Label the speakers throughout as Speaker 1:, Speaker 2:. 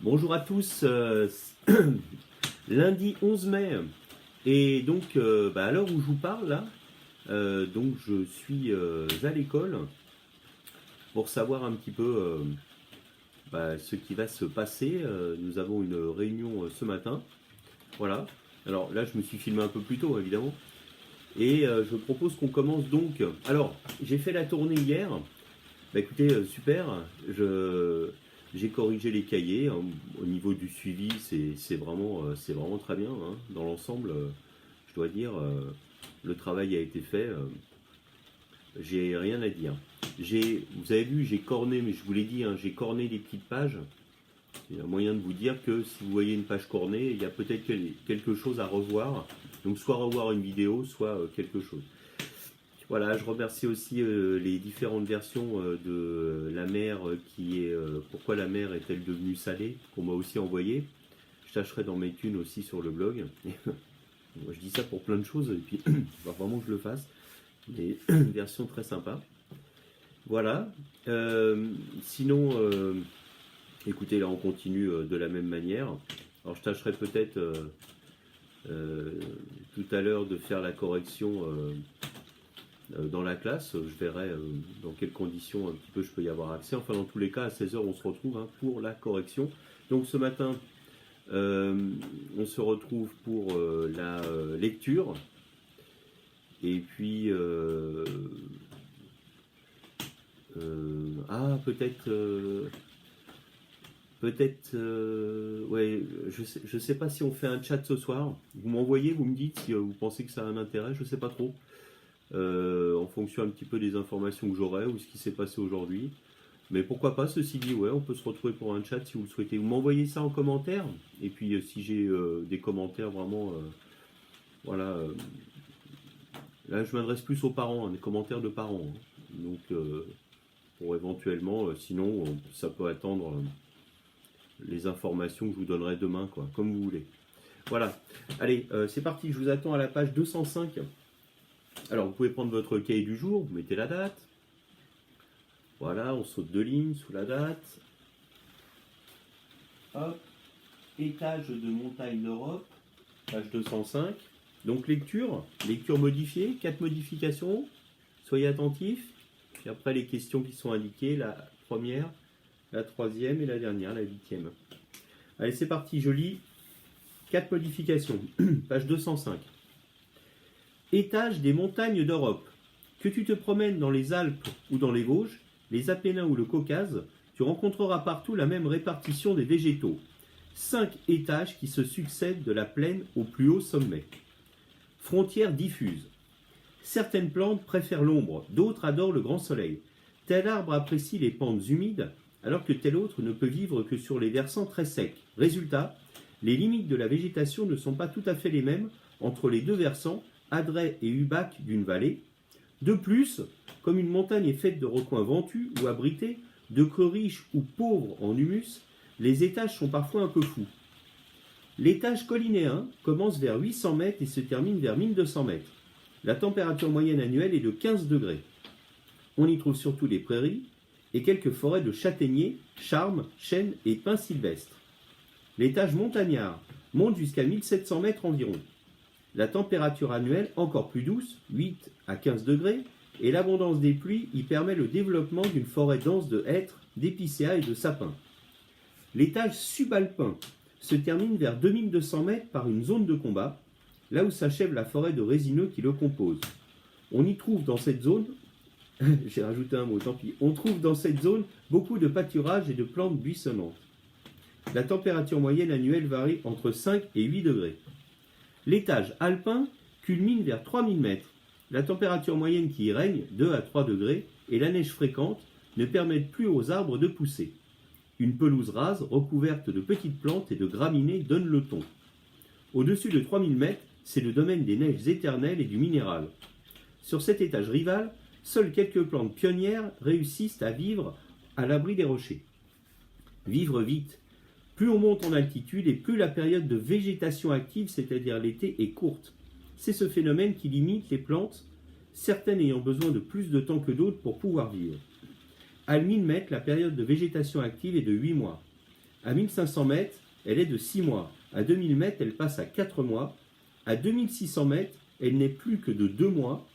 Speaker 1: Bonjour à tous, lundi 11 mai, et donc à l'heure où je vous parle là, donc je suis à l'école pour savoir un petit peu ce qui va se passer. Nous avons une réunion ce matin, voilà. Alors là je me suis filmé un peu plus tôt évidemment, et je propose qu'on commence donc. Alors j'ai fait la tournée hier, écoutez, super, j'ai corrigé les cahiers, hein. Au niveau du suivi, c'est vraiment très bien, hein. Dans l'ensemble, je dois dire, le travail a été fait, j'ai rien à dire. Vous avez vu, j'ai corné, mais je vous l'ai dit, hein, j'ai corné les petites pages. Il y a moyen de vous dire que si vous voyez une page cornée, il y a peut-être quelque chose à revoir. Donc soit revoir une vidéo, soit quelque chose. Voilà, je remercie aussi les différentes versions de la mer pourquoi la mer est-elle devenue salée, qu'on m'a aussi envoyé. Je tâcherai d'en mettre une aussi sur le blog. Moi, je dis ça pour plein de choses, et puis il va vraiment que je le fasse. Des versions très sympas. Voilà. Sinon, écoutez, là on continue de la même manière. Alors je tâcherai peut-être tout à l'heure de faire la correction dans la classe. Je verrai dans quelles conditions un petit peu je peux y avoir accès. Enfin, dans tous les cas, à 16h, on se retrouve, hein, pour la correction. Donc ce matin, on se retrouve pour la lecture. Et puis, ouais, je sais pas si on fait un chat ce soir. Vous m'envoyez, vous me dites si vous pensez que ça a un intérêt, je sais pas trop. En fonction un petit peu des informations que j'aurai ou ce qui s'est passé aujourd'hui. Mais pourquoi pas, ceci dit, ouais, on peut se retrouver pour un chat si vous le souhaitez. Vous m'envoyez ça en commentaire, et puis si j'ai des commentaires vraiment, voilà, là je m'adresse plus aux parents, hein, des commentaires de parents, hein. Donc pour éventuellement, sinon ça peut attendre les informations que je vous donnerai demain, quoi, comme vous voulez. Voilà, allez, c'est parti, je vous attends à la page 205. Alors, vous pouvez prendre votre cahier du jour, vous mettez la date. Voilà, on saute 2 lignes sous la date. Hop, étage de montagne d'Europe, page 205. Donc, lecture modifiée, 4 modifications. Soyez attentifs. Puis après, les questions qui sont indiquées, la première, la troisième et la dernière, la 8e. Allez, c'est parti, je lis 4 modifications, page 205. Étage des montagnes d'Europe. Que tu te promènes dans les Alpes ou dans les Vosges, les Apennins ou le Caucase, tu rencontreras partout la même répartition des végétaux. 5 étages qui se succèdent de la plaine au plus haut sommet. Frontières diffuses. Certaines plantes préfèrent l'ombre, d'autres adorent le grand soleil. Tel arbre apprécie les pentes humides, alors que tel autre ne peut vivre que sur les versants très secs. Résultat, les limites de la végétation ne sont pas tout à fait les mêmes entre les deux versants, Adret et Ubac d'une vallée. De plus, comme une montagne est faite de recoins ventus ou abrités, de creux riches ou pauvres en humus, les étages sont parfois un peu fous. L'étage collinéen commence vers 800 mètres et se termine vers 1200 mètres. La température moyenne annuelle est de 15 degrés. On y trouve surtout des prairies et quelques forêts de châtaigniers, charmes, chênes et pins sylvestres. L'étage montagnard monte jusqu'à 1700 mètres environ. La température annuelle encore plus douce, 8 à 15 degrés, et l'abondance des pluies y permet le développement d'une forêt dense de hêtres, d'épicéas et de sapins. L'étage subalpin se termine vers 2200 mètres par une zone de combat, là où s'achève la forêt de résineux qui le compose. On y trouve dans cette zone, j'ai rajouté un mot, tant pis, on trouve dans cette zone beaucoup de pâturages et de plantes buissonnantes. La température moyenne annuelle varie entre 5 et 8 degrés. L'étage alpin culmine vers 3000 mètres. La température moyenne qui y règne, 2 à 3 degrés, et la neige fréquente ne permettent plus aux arbres de pousser. Une pelouse rase recouverte de petites plantes et de graminées donne le ton. Au-dessus de 3000 mètres, c'est le domaine des neiges éternelles et du minéral. Sur cet étage rival, seules quelques plantes pionnières réussissent à vivre à l'abri des rochers. Vivre vite. Plus on monte en altitude et plus la période de végétation active, c'est-à-dire l'été, est courte. C'est ce phénomène qui limite les plantes, certaines ayant besoin de plus de temps que d'autres pour pouvoir vivre. À 1000 mètres, la période de végétation active est de 8 mois. À 1500 mètres, elle est de 6 mois. À 2000 mètres, elle passe à 4 mois. À 2600 mètres, elle n'est plus que de 2 mois.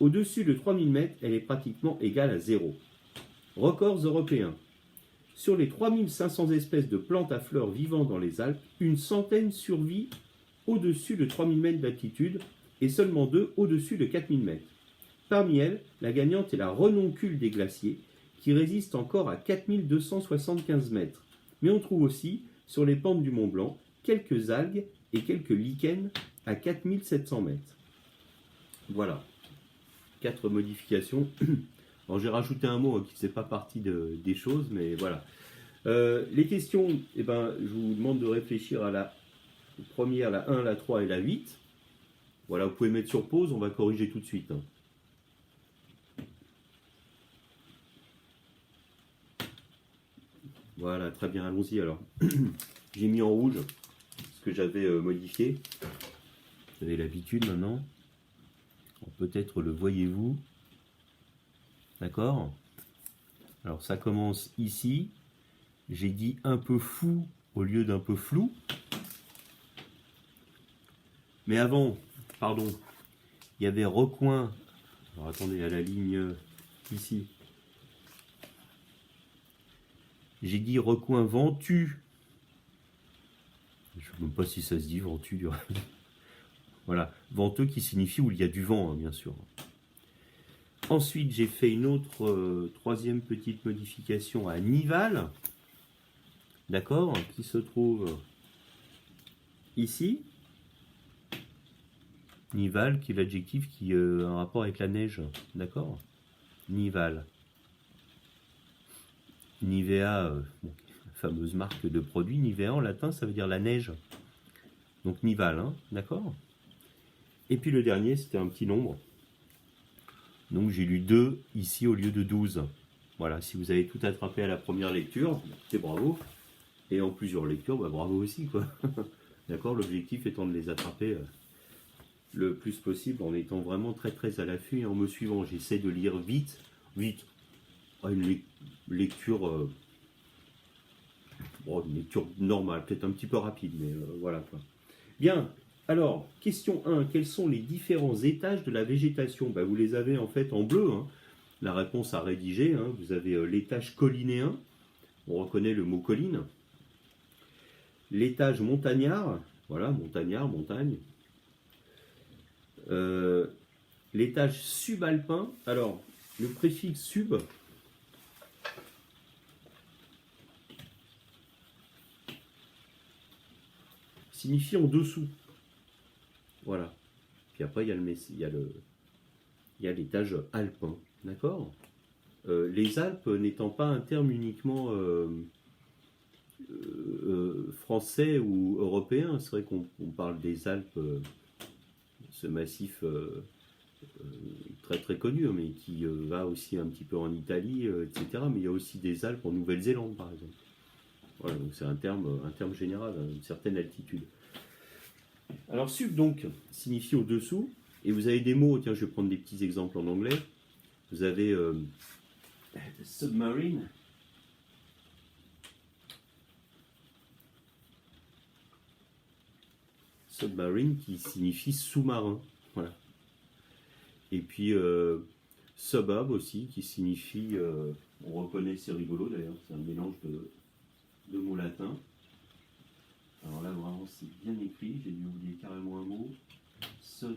Speaker 1: Au-dessus de 3000 mètres, elle est pratiquement égale à 0. Records européens. Sur les 3500 espèces de plantes à fleurs vivant dans les Alpes, une centaine survit au-dessus de 3000 mètres d'altitude et seulement 2 au-dessus de 4000 mètres. Parmi elles, la gagnante est la renoncule des glaciers, qui résiste encore à 4275 mètres. Mais on trouve aussi, sur les pentes du Mont Blanc, quelques algues et quelques lichens à 4700 mètres. Voilà. 4 modifications. Alors j'ai rajouté un mot qui ne faisait pas partie des choses, mais voilà. Les questions, je vous demande de réfléchir à la première, la 1, la 3 et la 8. Voilà, vous pouvez mettre sur pause, on va corriger tout de suite. Voilà, très bien, allons-y alors. J'ai mis en rouge ce que j'avais modifié. Vous avez l'habitude maintenant. Peut-être le voyez-vous. D'accord? Alors ça commence ici. J'ai dit un peu fou au lieu d'un peu flou. Mais avant, pardon, il y avait recoin. Alors attendez, à la ligne ici. J'ai dit recoin ventu. Je ne sais même pas si ça se dit ventu du reste. Voilà, venteux qui signifie où il y a du vent, hein, bien sûr. Ensuite, j'ai fait une autre troisième petite modification à nival, d'accord, qui se trouve ici. Nival, qui est l'adjectif qui a un rapport avec la neige, d'accord. Nival. Nivea, la fameuse marque de produit, Nivea en latin, ça veut dire la neige. Donc nival, hein, d'accord. Et puis le dernier, c'était un petit nombre. Donc j'ai lu 2 ici au lieu de 12. Voilà, si vous avez tout attrapé à la première lecture, c'est bravo. Et en plusieurs lectures, bravo aussi, quoi. D'accord, l'objectif étant de les attraper le plus possible en étant vraiment très très à l'affût et en me suivant. J'essaie de lire vite. Une lecture normale, peut-être un petit peu rapide, mais voilà quoi. Bien, alors, question 1, quels sont les différents étages de la végétation? Vous les avez en fait en bleu, hein. La réponse à rédiger, hein. Vous avez l'étage collinéen, on reconnaît le mot colline. L'étage montagnard, voilà, montagnard, montagne. L'étage subalpin, alors, le préfixe sub, signifie en dessous. Voilà. Puis après, il y a l'étage alpin. D'accord. Les Alpes n'étant pas un terme uniquement français ou européen, c'est vrai qu'on parle des Alpes, ce massif très très connu, mais qui va aussi un petit peu en Italie, etc. Mais il y a aussi des Alpes en Nouvelle-Zélande, par exemple. Voilà, donc c'est un terme général, à une certaine altitude. Alors sub donc signifie au-dessous, et vous avez des mots, tiens je vais prendre des petits exemples en anglais. Vous avez submarine, qui signifie sous-marin, voilà. Et puis suburb aussi qui signifie, on reconnaît, c'est rigolo d'ailleurs, c'est un mélange de mots latins. Alors là, vraiment, c'est bien écrit. J'ai dû oublier carrément un mot. Sub.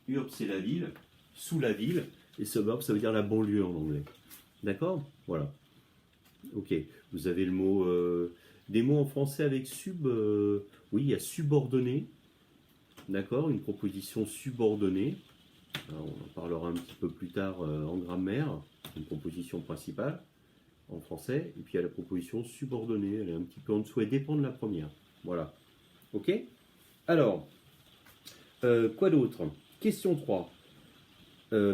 Speaker 1: Urb, c'est la ville. Sous la ville. Et suburb, ça veut dire la banlieue en anglais. D'accord? Voilà. Ok. Vous avez le mot... des mots en français avec sub... oui, il y a subordonné. D'accord? Une proposition subordonnée. Alors, on en parlera un petit peu plus tard en grammaire, une proposition principale en français, et puis il y a la proposition subordonnée, elle est un petit peu en dessous, elle dépend de la première. Voilà. Ok? Alors, quoi d'autre? Question 3.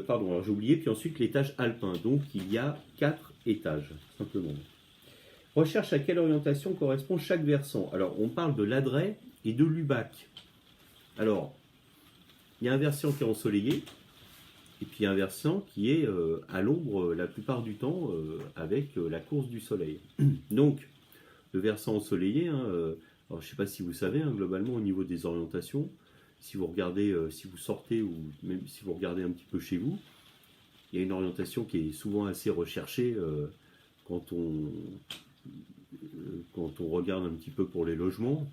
Speaker 1: Pardon, alors j'ai oublié, puis ensuite l'étage alpin. Donc il y a 4 étages, simplement. Recherche à quelle orientation correspond chaque versant. Alors, on parle de l'Adret et de l'Ubac. Alors, il y a un versant qui est ensoleillé, Et puis un versant qui est à l'ombre la plupart du temps avec la course du soleil. Donc, le versant ensoleillé, hein, alors je ne sais pas si vous savez, hein, globalement au niveau des orientations, si vous regardez, si vous sortez ou même si vous regardez un petit peu chez vous, il y a une orientation qui est souvent assez recherchée quand on regarde un petit peu pour les logements,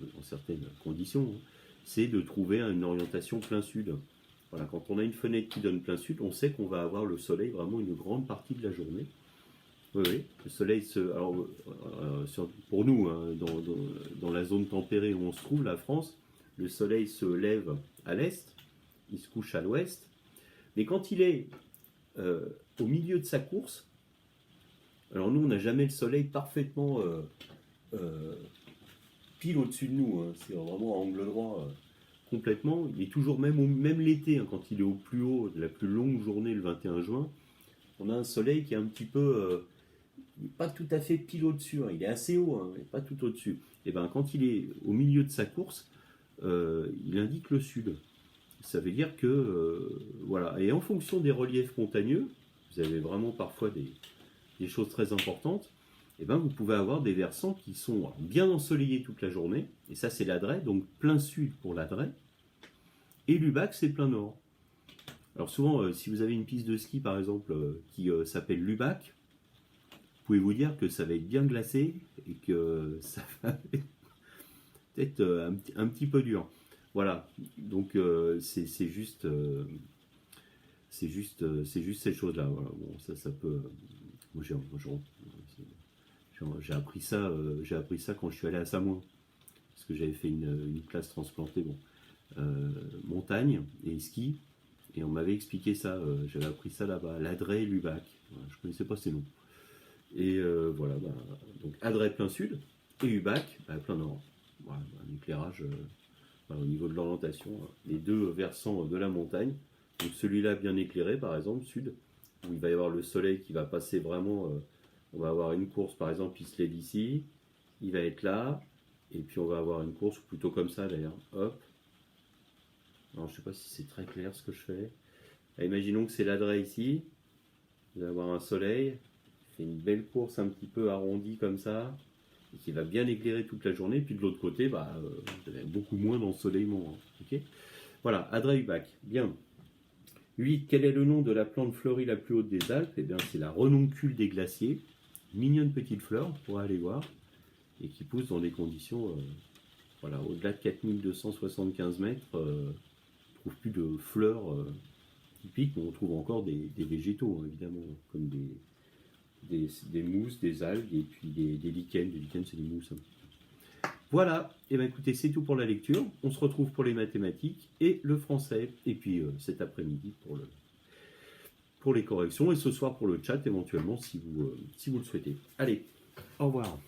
Speaker 1: dans certaines conditions, hein, c'est de trouver une orientation plein sud. Voilà, quand on a une fenêtre qui donne plein sud, on sait qu'on va avoir le soleil vraiment une grande partie de la journée. Oui, oui, le soleil alors, pour nous, hein, dans la zone tempérée où on se trouve, la France, le soleil se lève à l'est, il se couche à l'ouest, mais quand il est au milieu de sa course, alors nous, on n'a jamais le soleil parfaitement pile au-dessus de nous, hein, c'est vraiment à angle droit complètement. Il est toujours même l'été, hein, quand il est au plus haut de la plus longue journée, le 21 juin, on a un soleil qui est un petit peu, il n'est pas tout à fait pile au-dessus, hein, il est assez haut, hein, mais pas tout au-dessus. Et bien quand il est au milieu de sa course, il indique le sud. Ça veut dire que, voilà, et en fonction des reliefs montagneux, vous avez vraiment parfois des choses très importantes, et ben vous pouvez avoir des versants qui sont bien ensoleillés toute la journée, et ça c'est l'Adret, donc plein sud pour l'Adret, et Lubac c'est plein nord. Alors souvent, si vous avez une piste de ski par exemple qui s'appelle Lubac, vous pouvez vous dire que ça va être bien glacé, et que ça va être peut-être un petit peu dur. Voilà, donc c'est juste ces choses-là. Voilà. Bon, ça peut. Moi, j'ai appris ça quand je suis allé à Samoin, parce que j'avais fait une classe transplantée, bon, montagne et ski, et on m'avait expliqué ça. J'avais appris ça là-bas, l'Adret et Lubac. Voilà, je connaissais pas ces noms. Et voilà, bah, donc Adret plein sud et Lubac plein nord. Voilà, un éclairage. Au niveau de l'orientation, les deux versants de la montagne. Donc celui-là bien éclairé, par exemple, sud, où il va y avoir le soleil qui va passer vraiment. On va avoir une course, par exemple, il se lève ici, il va être là, et puis on va avoir une course plutôt comme ça d'ailleurs. Hop. Alors je sais pas si c'est très clair ce que je fais. Là, imaginons que c'est l'Adret ici. Vous allez avoir un soleil, il fait une belle course un petit peu arrondie comme ça, et qui va bien éclairer toute la journée. Puis de l'autre côté, vous avez beaucoup moins d'ensoleillement. Hein, okay, voilà, Adret Lubac. Bien. 8. Quel est le nom de la plante fleurie la plus haute des Alpes? Eh bien, c'est la renoncule des glaciers. Mignonne petite fleur, on pourra aller voir, et qui pousse dans des conditions, voilà, au-delà de 4275 mètres, on ne trouve plus de fleurs typiques, mais on trouve encore des végétaux, hein, évidemment, comme des mousses, des algues, et puis des lichens. Des lichens, c'est des mousses. Hein. Voilà, et bien écoutez, c'est tout pour la lecture. On se retrouve pour les mathématiques et le français, et puis cet après-midi pour les corrections, et ce soir pour le chat éventuellement si vous le souhaitez. Allez, au revoir.